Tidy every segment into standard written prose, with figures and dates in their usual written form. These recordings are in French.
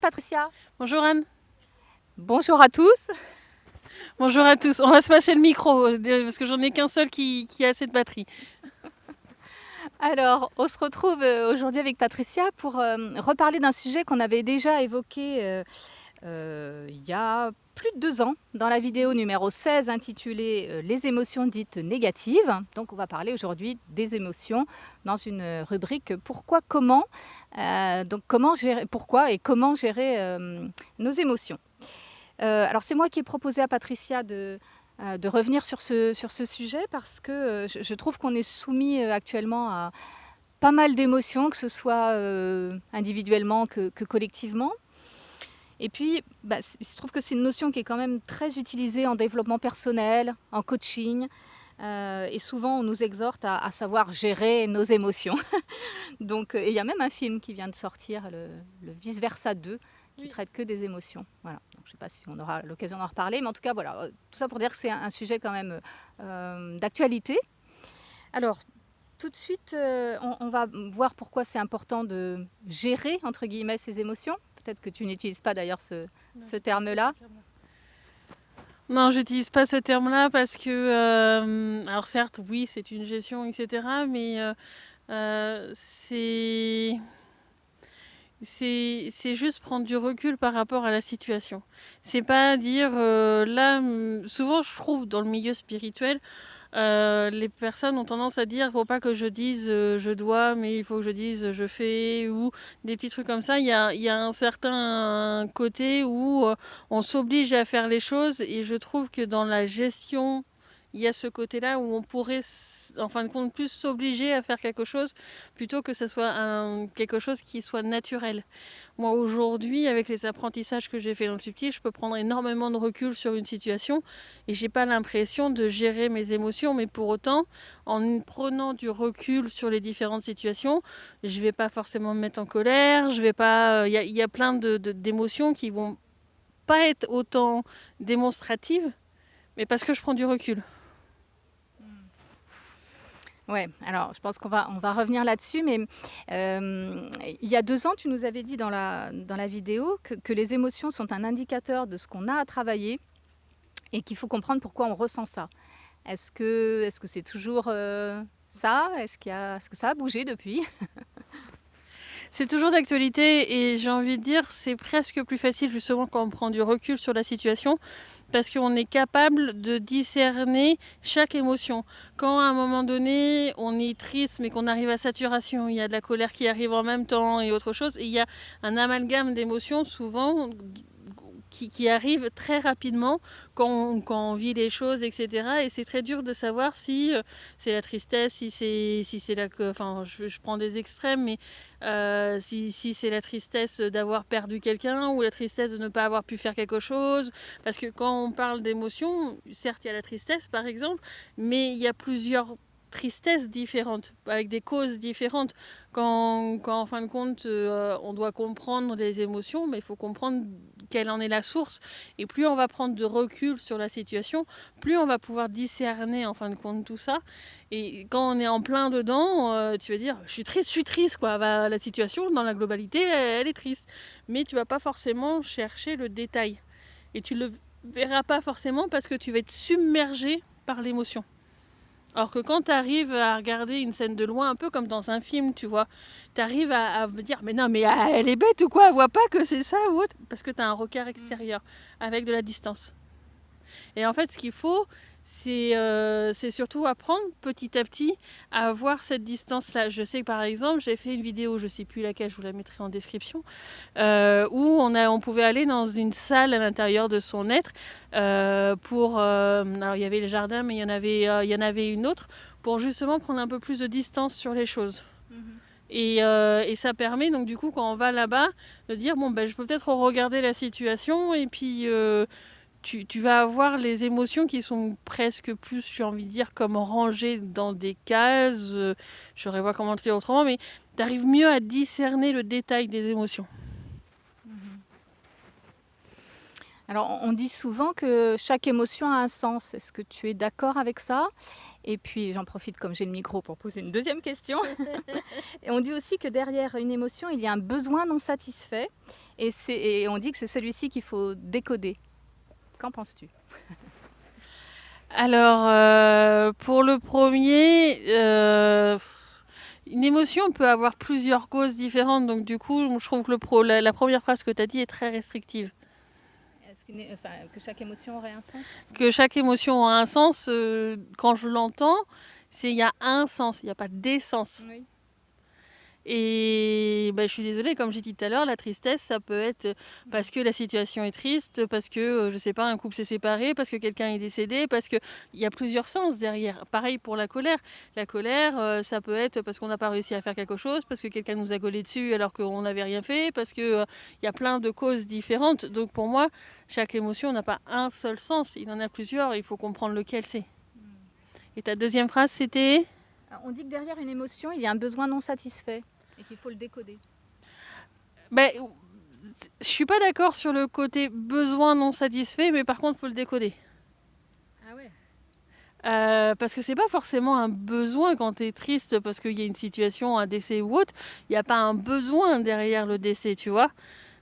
Patricia. Bonjour Anne. Bonjour à tous. Bonjour à tous. On va se passer le micro parce que j'en ai qu'un seul qui a assez de batterie. Alors, on se retrouve aujourd'hui avec Patricia pour reparler d'un sujet qu'on avait déjà évoqué il y a plus de 2 ans dans la vidéo numéro 16 intitulée Les émotions dites négatives. Donc, on va parler aujourd'hui des émotions dans une rubrique Pourquoi, comment. Donc, comment gérer, pourquoi et comment gérer nos émotions. Alors, c'est moi qui ai proposé à Patricia de revenir sur ce sujet parce que je trouve qu'on est soumis actuellement à pas mal d'émotions, que ce soit individuellement que collectivement. Et puis, il se trouve que c'est une notion qui est quand même très utilisée en développement personnel, en coaching. Et souvent, on nous exhorte à savoir gérer nos émotions. Donc, et il y a même un film qui vient de sortir, le Vice Versa 2, qui traite que des émotions. Voilà. Donc, je ne sais pas si on aura l'occasion d'en reparler, mais en tout cas, voilà, tout ça pour dire que c'est un sujet quand même d'actualité. Alors, tout de suite, on va voir pourquoi c'est important de gérer, entre guillemets, ses émotions. Peut-être que tu n'utilises pas d'ailleurs ce terme-là. Non, j'utilise pas ce terme-là parce que, alors certes, oui, c'est une gestion, etc. Mais c'est juste prendre du recul par rapport à la situation. C'est pas dire là, souvent je trouve dans le milieu spirituel, les personnes ont tendance à dire faut pas que je dise je dois, mais il faut que je dise je fais, ou des petits trucs comme ça. Il y a un certain côté où on s'oblige à faire les choses, et je trouve que dans la gestion, il y a ce côté-là où on pourrait, en fin de compte, plus s'obliger à faire quelque chose plutôt que ce soit quelque chose qui soit naturel. Moi, aujourd'hui, avec les apprentissages que j'ai fait dans le subtil, je peux prendre énormément de recul sur une situation et j'ai pas l'impression de gérer mes émotions. Mais pour autant, en prenant du recul sur les différentes situations, je vais pas forcément me mettre en colère. Je vais pas. Il y a plein d'émotions qui vont pas être autant démonstratives, mais parce que je prends du recul. Ouais, alors je pense qu'on va revenir là-dessus, mais il y a 2 ans, tu nous avais dit dans la vidéo que les émotions sont un indicateur de ce qu'on a à travailler et qu'il faut comprendre pourquoi on ressent ça. Est-ce que c'est toujours ça? Est-ce que ça a bougé depuis? C'est toujours d'actualité, et j'ai envie de dire, c'est presque plus facile justement quand on prend du recul sur la situation, parce qu'on est capable de discerner chaque émotion. Quand à un moment donné on est triste mais qu'on arrive à saturation, il y a de la colère qui arrive en même temps et autre chose, et il y a un amalgame d'émotions souvent qui arrive très rapidement quand on vit les choses, etc. Et c'est très dur de savoir si c'est la tristesse, si c'est la... Enfin, je prends des extrêmes, mais si c'est la tristesse d'avoir perdu quelqu'un ou la tristesse de ne pas avoir pu faire quelque chose. Parce que quand on parle d'émotions, certes, il y a la tristesse, par exemple, mais il y a plusieurs tristesses différentes, avec des causes différentes. Quand en fin de compte, on doit comprendre les émotions, mais il faut comprendre quelle en est la source. Et plus on va prendre de recul sur la situation, plus on va pouvoir discerner en fin de compte tout ça. Et quand on est en plein dedans, tu vas dire je suis triste quoi. Bah, la situation dans la globalité, elle est triste. Mais tu vas pas forcément chercher le détail. Et tu le verras pas forcément parce que tu vas être submergé par l'émotion. Alors que quand tu arrives à regarder une scène de loin, un peu comme dans un film, tu vois, tu arrives à me dire mais non, mais elle est bête ou quoi, elle voit pas que c'est ça ou autre, parce que tu as un regard extérieur avec de la distance. Et en fait, ce qu'il faut, c'est surtout apprendre petit à petit à avoir cette distance-là. Je sais que par exemple, j'ai fait une vidéo, je ne sais plus laquelle, je vous la mettrai en description, où on pouvait aller dans une salle à l'intérieur de son être alors il y avait le jardin, mais il y en avait une autre, pour justement prendre un peu plus de distance sur les choses. Et ça permet donc du coup quand on va là-bas de dire bon je peux peut-être regarder la situation, et puis tu vas avoir les émotions qui sont presque plus, j'ai envie de dire, comme rangées dans des cases. Je ne saurais pas comment le dire autrement, mais tu arrives mieux à discerner le détail des émotions. Alors, on dit souvent que chaque émotion a un sens. Est-ce que tu es d'accord avec ça? Et puis, j'en profite comme j'ai le micro pour poser une deuxième question. Et on dit aussi que derrière une émotion, il y a un besoin non satisfait. Et on dit que c'est celui-ci qu'il faut décoder. Qu'en penses-tu? Alors, pour le premier, une émotion peut avoir plusieurs causes différentes. Donc du coup, je trouve que la première phrase que tu as dit est très restrictive. Est-ce que chaque émotion aurait un sens? Que chaque émotion a un sens, quand je l'entends, il y a un sens, il n'y a pas des sens. Oui. Et je suis désolée, comme j'ai dit tout à l'heure, la tristesse, ça peut être parce que la situation est triste, parce que, je sais pas, un couple s'est séparé, parce que quelqu'un est décédé, parce qu'il y a plusieurs sens derrière. Pareil pour la colère. La colère, ça peut être parce qu'on n'a pas réussi à faire quelque chose, parce que quelqu'un nous a gaulé dessus alors qu'on n'avait rien fait, parce que y a plein de causes différentes. Donc pour moi, chaque émotion n'a pas un seul sens, il en a plusieurs, il faut comprendre lequel c'est. Et ta deuxième phrase, c'était ? On dit que derrière une émotion, il y a un besoin non satisfait et qu'il faut le décoder. Je suis pas d'accord sur le côté besoin non satisfait, mais par contre, il faut le décoder. Ah ouais. Parce que c'est pas forcément un besoin quand tu es triste parce qu'il y a une situation, un décès ou autre. Il n'y a pas un besoin derrière le décès, tu vois.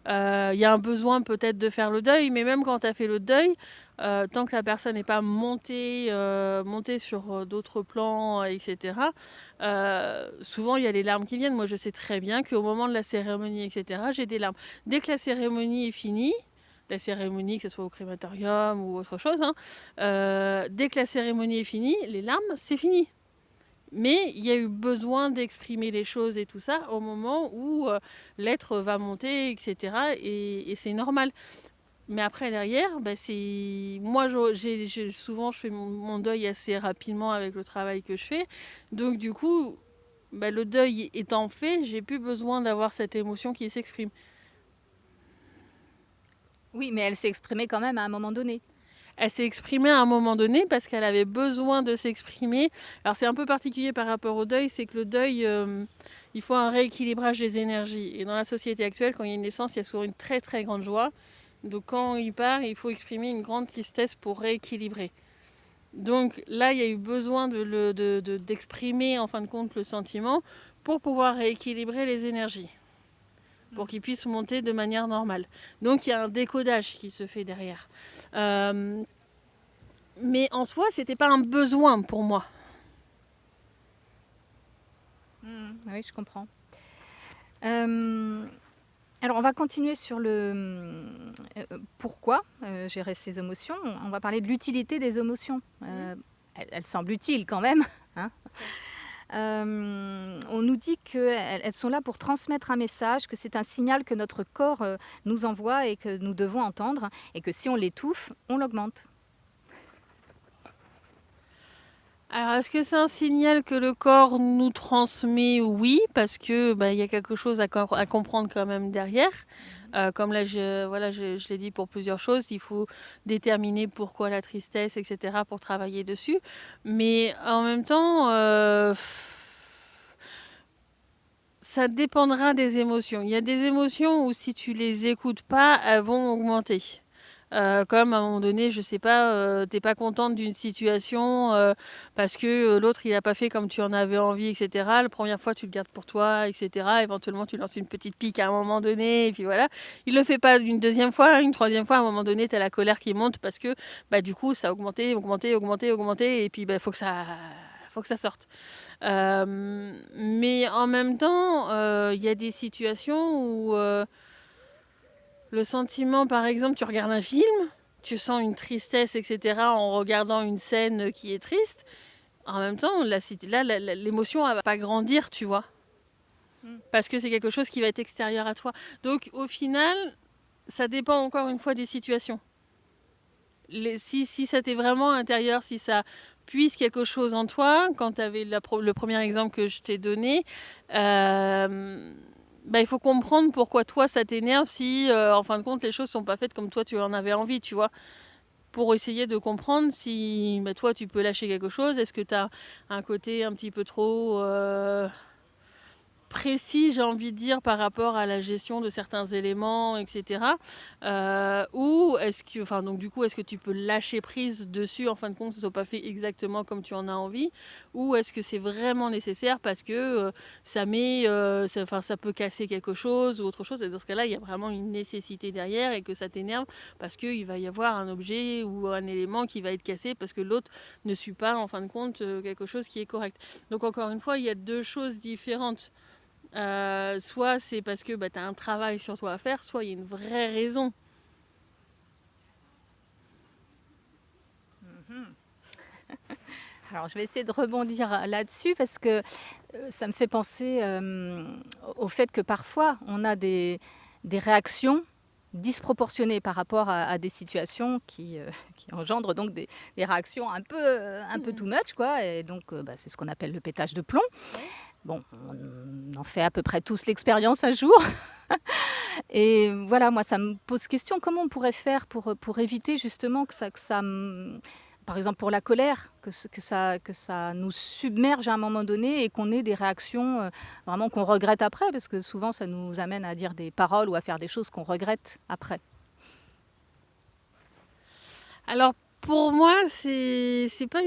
Il y a un besoin peut-être de faire le deuil, mais même quand tu as fait le deuil, tant que la personne n'est pas montée sur d'autres plans, etc., souvent il y a les larmes qui viennent. Moi, je sais très bien qu'au moment de la cérémonie, etc., j'ai des larmes. Dès que la cérémonie est finie, la cérémonie, que ce soit au crématorium ou autre chose, dès que la cérémonie est finie, les larmes, c'est fini. Mais il y a eu besoin d'exprimer les choses et tout ça au moment où l'être va monter, etc. Et c'est normal. Mais après, derrière, moi, souvent, je fais mon deuil assez rapidement avec le travail que je fais. Donc, du coup, le deuil étant fait, j'ai plus besoin d'avoir cette émotion qui s'exprime. Oui, mais elle s'est exprimée quand même à un moment donné. Elle s'est exprimée à un moment donné parce qu'elle avait besoin de s'exprimer. Alors c'est un peu particulier par rapport au deuil, c'est que le deuil, il faut un rééquilibrage des énergies. Et dans la société actuelle, quand il y a une naissance, il y a souvent une très très grande joie. Donc quand il part, il faut exprimer une grande tristesse pour rééquilibrer. Donc là, il y a eu besoin d'exprimer en fin de compte le sentiment pour pouvoir rééquilibrer les énergies, pour qu'ils puissent monter de manière normale. Donc il y a un décodage qui se fait derrière. Mais en soi, c'était pas un besoin pour moi. Oui, je comprends. Alors, on va continuer sur le pourquoi gérer ses émotions. On va parler de l'utilité des émotions. Elles semblent utiles quand même. Hein. On nous dit qu'elles sont là pour transmettre un message, que c'est un signal que notre corps nous envoie et que nous devons entendre, et que si on l'étouffe, on l'augmente. Alors, est-ce que c'est un signal que le corps nous transmet? Oui, parce que y a quelque chose à comprendre quand même derrière. Comme là, je l'ai dit pour plusieurs choses, il faut déterminer pourquoi la tristesse, etc., pour travailler dessus. Mais en même temps, ça dépendra des émotions. Il y a des émotions où si tu les écoutes pas, elles vont augmenter. Comme à un moment donné, je sais pas, t'es pas contente d'une situation parce que l'autre il a pas fait comme tu en avais envie, etc. La première fois tu le gardes pour toi, etc. Éventuellement tu lances une petite pique à un moment donné, et puis voilà. Il le fait pas une deuxième fois, une troisième fois, à un moment donné t'as la colère qui monte parce que du coup ça a augmenté, et puis faut que ça sorte. Mais en même temps, il y a des situations où le sentiment, par exemple, tu regardes un film, tu sens une tristesse, etc., en regardant une scène qui est triste. En même temps, l'émotion, elle va pas grandir, tu vois. Parce que c'est quelque chose qui va être extérieur à toi. Donc, au final, ça dépend encore une fois des situations. Si ça t'est vraiment intérieur, si ça puise quelque chose en toi, quand tu avais le premier exemple que je t'ai donné, il faut comprendre pourquoi toi ça t'énerve si en fin de compte les choses sont pas faites comme toi tu en avais envie, tu vois. Pour essayer de comprendre si toi tu peux lâcher quelque chose, est-ce que tu as un côté un petit peu trop précis, j'ai envie de dire, par rapport à la gestion de certains éléments, etc. Ou est-ce que, enfin, donc du coup, est-ce que tu peux lâcher prise dessus, en fin de compte, que ce soit pas fait exactement comme tu en as envie, ou est-ce que c'est vraiment nécessaire parce que ça peut casser quelque chose ou autre chose, et dans ce cas-là, il y a vraiment une nécessité derrière et que ça t'énerve parce qu'il va y avoir un objet ou un élément qui va être cassé parce que l'autre ne suit pas, en fin de compte, quelque chose qui est correct. Donc encore une fois, il y a deux choses différentes. Soit c'est parce que tu as un travail sur toi à faire, soit il y a une vraie raison. Alors, je vais essayer de rebondir là-dessus parce que ça me fait penser au fait que parfois, on a des réactions disproportionnées par rapport à des situations qui engendrent donc des réactions un peu too much, quoi. Et donc, c'est ce qu'on appelle le pétage de plomb. Bon, on en fait à peu près tous l'expérience un jour. Et voilà, moi, ça me pose question. Comment on pourrait faire pour éviter justement par exemple pour la colère, que ça nous submerge à un moment donné et qu'on ait des réactions vraiment qu'on regrette après, parce que souvent ça nous amène à dire des paroles ou à faire des choses qu'on regrette après. Alors pour moi, c'est pas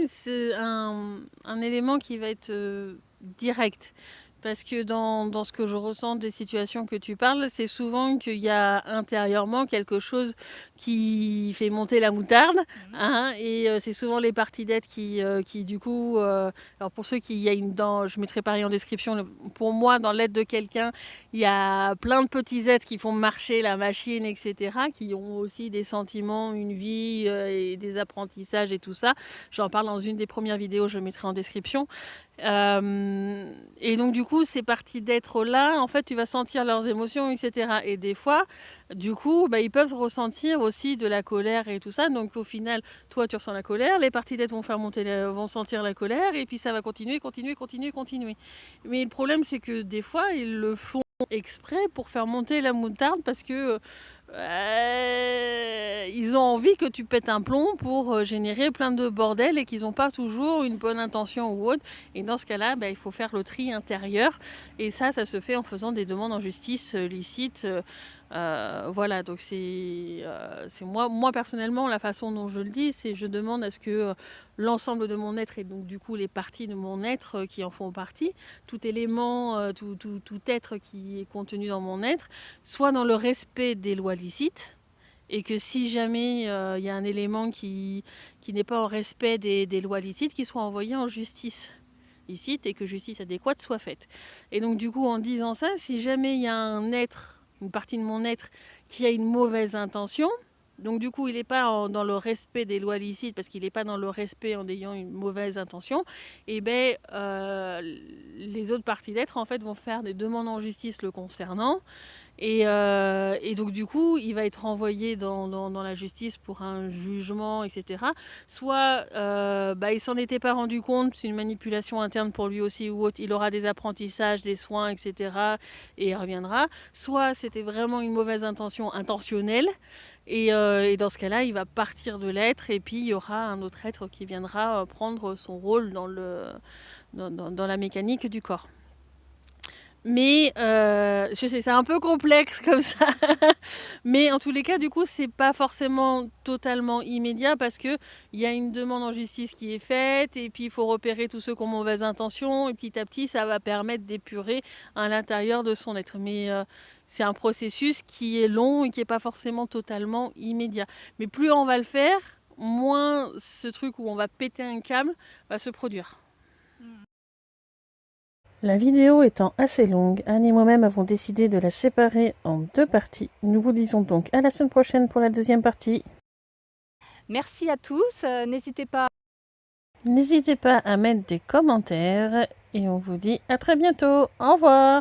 un élément qui va être direct. Parce que dans ce que je ressens des situations que tu parles, c'est souvent qu'il y a intérieurement quelque chose qui fait monter la moutarde. Hein, et c'est souvent les parties d'être qui du coup... alors pour ceux qui... je mettrai pareil en description, pour moi, dans l'aide de quelqu'un, il y a plein de petits êtres qui font marcher la machine, etc., qui ont aussi des sentiments, une vie et des apprentissages et tout ça. J'en parle dans une des premières vidéos, je mettrai en description. Et donc du coup ces parties d'être là, en fait tu vas sentir leurs émotions, etc. Et des fois du coup ils peuvent ressentir aussi de la colère et tout ça. Donc au final toi tu ressens la colère, les parties d'être vont sentir la colère, et puis ça va continuer. Mais le problème c'est que des fois ils le font exprès pour faire monter la moutarde, parce que ils ont envie que tu pètes un plomb pour générer plein de bordel, et qu'ils n'ont pas toujours une bonne intention ou autre. Et dans ce cas-là, il faut faire le tri intérieur. Et ça se fait en faisant des demandes en justice licites. Voilà, donc c'est moi personnellement, la façon dont je le dis, c'est je demande à ce que l'ensemble de mon être, et donc du coup les parties de mon être qui en font partie, tout élément, tout être qui est contenu dans mon être, soit dans le respect des lois licites, et que si jamais il y a un élément qui n'est pas en respect des lois licites, qu'il soit envoyé en justice licite, et que justice adéquate soit faite. Et donc du coup, en disant ça, si jamais il y a un être, une partie de mon être qui a une mauvaise intention, donc du coup il n'est pas dans le respect des lois licites, parce qu'il n'est pas dans le respect en ayant une mauvaise intention, et les autres parties d'être en fait vont faire des demandes en justice le concernant. Et donc du coup, il va être renvoyé dans la justice pour un jugement, etc. Soit il s'en était pas rendu compte, c'est une manipulation interne pour lui aussi ou autre, il aura des apprentissages, des soins, etc. et il reviendra. Soit c'était vraiment une mauvaise intention intentionnelle, et dans ce cas-là, il va partir de l'être, et puis il y aura un autre être qui viendra prendre son rôle dans la mécanique du corps. Mais je sais, c'est un peu complexe comme ça. Mais en tous les cas, du coup, c'est pas forcément totalement immédiat, parce qu'il y a une demande en justice qui est faite, et puis il faut repérer tous ceux qui ont mauvaise intention, et petit à petit, ça va permettre d'épurer à l'intérieur de son être. Mais c'est un processus qui est long et qui n'est pas forcément totalement immédiat. Mais plus on va le faire, moins ce truc où on va péter un câble va se produire. La vidéo étant assez longue, Anne et moi-même avons décidé de la séparer en 2 parties. Nous vous disons donc à la semaine prochaine pour la 2e partie. Merci à tous, n'hésitez pas à mettre des commentaires, et on vous dit à très bientôt. Au revoir.